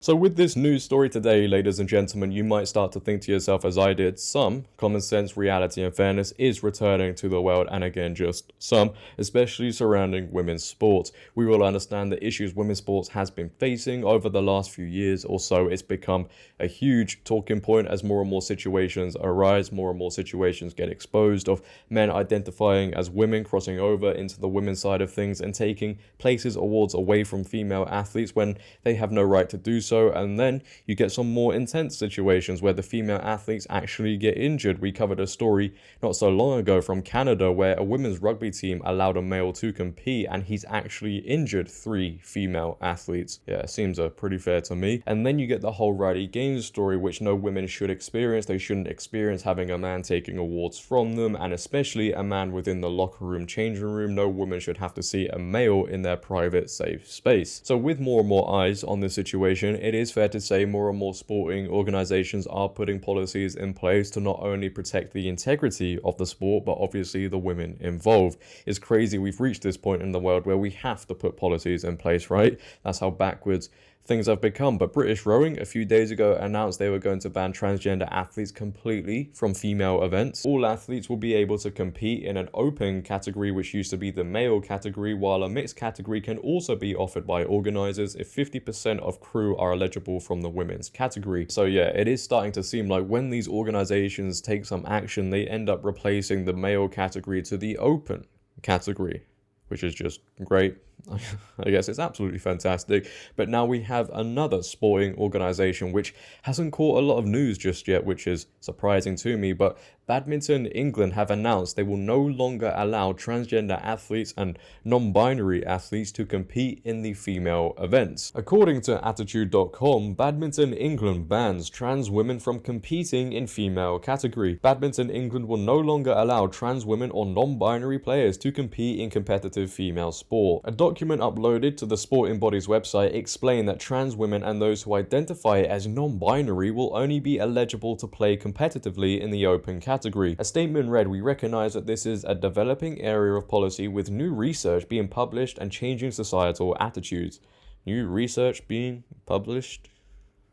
So with this news story today, ladies and gentlemen, you might start to think to yourself, as I did, some common sense, reality and fairness is returning to the world, and again, just some, especially surrounding women's sports. We will understand the issues women's sports has been facing over the last few years or so. It's become a huge talking point as more and more situations arise, more and more situations get exposed of men identifying as women, crossing over into the women's side of things and taking places, awards away from female athletes when they have no right to do so. And then you get some more intense situations where the female athletes actually get injured. We covered a story not so long ago from Canada where a women's rugby team allowed a male to compete and he's actually injured 3 female athletes. Yeah, seems pretty fair to me. And then you get the whole Riley Gaines story, which no women should experience. They shouldn't experience having a man taking awards from them, and especially a man within the locker room, changing room. No woman should have to see a male in their private, safe space. So with more and more eyes on this situation, it is fair to say more and more sporting organizations are putting policies in place to not only protect the integrity of the sport, but obviously the women involved. It's crazy we've reached this point in the world where we have to put policies in place, right? That's how backwards things have become. But British Rowing a few days ago announced they were going to ban transgender athletes completely from female events. All athletes will be able to compete in an open category, which used to be the male category, while a mixed category can also be offered by organizers if 50% of crew are eligible from the women's category. So yeah, it is starting to seem like when these organizations take some action, they end up replacing the male category to the open category, which is just great. I guess it's absolutely fantastic. But now we have another sporting organization which hasn't caught a lot of news just yet, which is surprising to me. But Badminton England have announced they will no longer allow transgender athletes and non-binary athletes to compete in the female events. According to Attitude.com, Badminton England bans trans women from competing in female category. Badminton England will no longer allow trans women or non-binary players to compete in competitive female sport. A document uploaded to the sporting body's website explained that trans women and those who identify as non-binary will only be eligible to play competitively in the open category. A statement read, "We recognize that this is a developing area of policy with new research being published and changing societal attitudes." New research being published?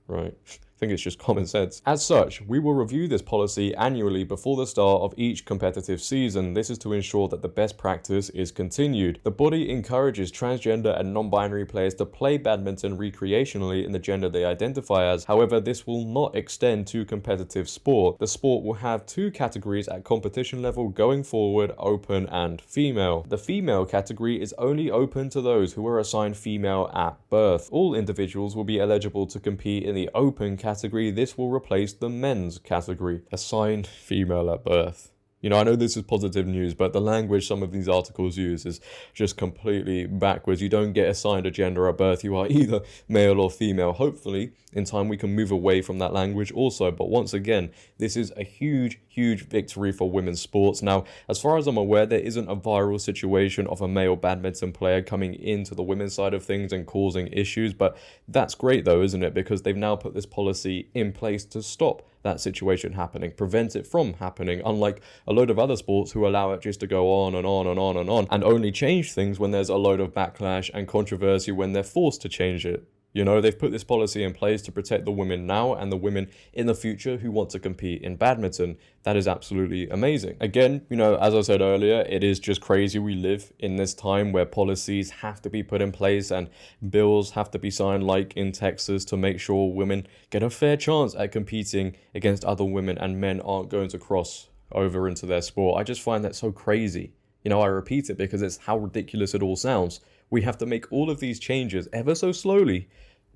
Right. I think it's just common sense. As such, we will review this policy annually before the start of each competitive season. This is to ensure that the best practice is continued. The body encourages transgender and non-binary players to play badminton recreationally in the gender they identify as. However, this will not extend to competitive sport. The sport will have 2 categories at competition level going forward, open and female. The female category is only open to those who were assigned female at birth. All individuals will be eligible to compete in the open category. This will replace the men's category. Assigned female at birth. You know, I know this is positive news, but the language some of these articles use is just completely backwards. You don't get assigned a gender at birth. You are either male or female. Hopefully, in time, we can move away from that language also. But once again, this is a huge, huge victory for women's sports. Now, as far as I'm aware, there isn't a viral situation of a male badminton player coming into the women's side of things and causing issues. But that's great, though, isn't it? Because they've now put this policy in place to stop that situation happening, prevent it from happening, unlike a load of other sports who allow it just to go on and on and on and on, and only change things when there's a load of backlash and controversy when they're forced to change it. You know, they've put this policy in place to protect the women now and the women in the future who want to compete in badminton. That is absolutely amazing. Again, you know, as I said earlier, it is just crazy we live in this time where policies have to be put in place and bills have to be signed, like in Texas, to make sure women get a fair chance at competing against other women and men aren't going to cross over into their sport. I just find that so crazy. You know, I repeat it because it's how ridiculous it all sounds. We have to make all of these changes ever so slowly,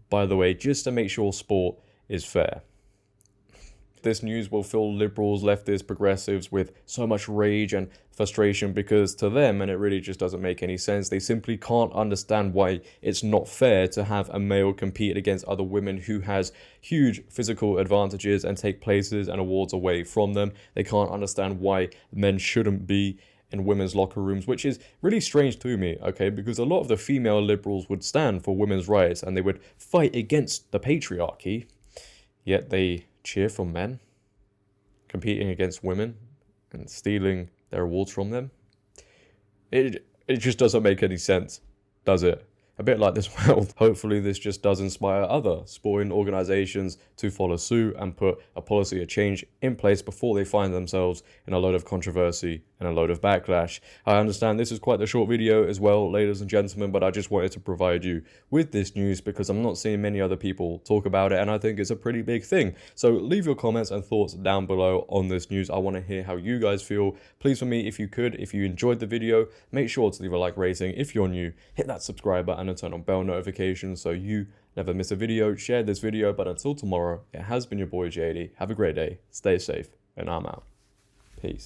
by the way, just to make sure sport is fair. This news will fill liberals, leftists, progressives with so much rage and frustration because to them, and it really just doesn't make any sense, they simply can't understand why it's not fair to have a male compete against other women who has huge physical advantages and take places and awards away from them. They can't understand why men shouldn't be in women's locker rooms, which is really strange to me, okay, because a lot of the female liberals would stand for women's rights and they would fight against the patriarchy, yet they cheer for men competing against women and stealing their awards from them. It just doesn't make any sense, does it? a bit like this world. Hopefully this just does inspire other sporting organizations to follow suit and put a policy of change in place before they find themselves in a load of controversy and a load of backlash. I understand this is quite a short video as well, ladies and gentlemen, but I just wanted to provide you with this news because I'm not seeing many other people talk about it, and I think it's a pretty big thing. So leave your comments and thoughts down below on this news. I want to hear how you guys feel. Please, for me, if you could, if you enjoyed the video, make sure to leave a like rating. If you're new, hit that subscribe button and turn on bell notifications so you never miss a video. Share this video, but until tomorrow, it has been your boy JD. Have a great day, stay safe, and I'm out. Peace.